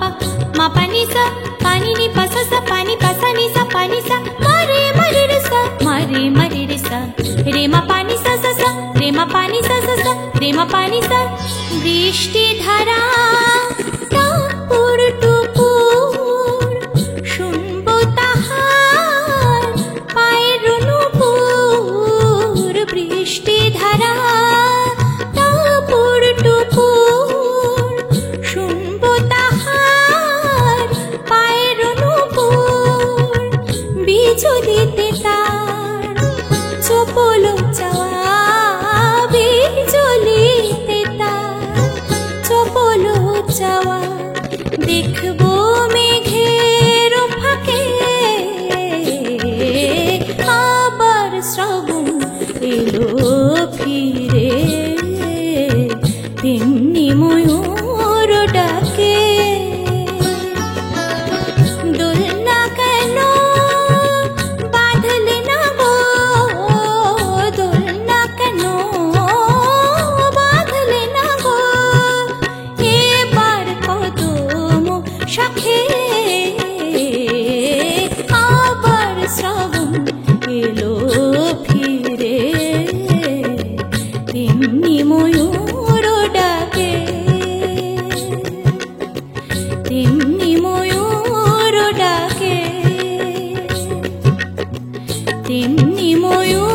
pa ma pa ni sa pa sa sa pa ni sa ma re re sa ma re re sa re ma pa ni sa sa sa re ma pa ni sa sa sa re ma pa ni sa বৃষ্টি ধারা টাপুর টুপুর শুনবো তাহার পায়ের নূপুর বৃষ্টি ধারা টাপুর টুপুর শুনবো তাহার পায়ের নূপুর বিজলিতে তার চপল চাওয়া বিজলিতে তার চপল চাওয়া দেখবো মেঘের ফাঁকে আবার শ্রাবণ এলো ফিরে তেমনি ময়ূর ডাকে দোলনা কেন বাঁধলে না গো দোলনা কেন বাঁধলে না গো এবার কদম শাখে আবার শ্রাবণ এলো ফিরে তেমনি ময়ূর ডাকে তেমনি ময়ূর ডাকে তেমনি ময়ূর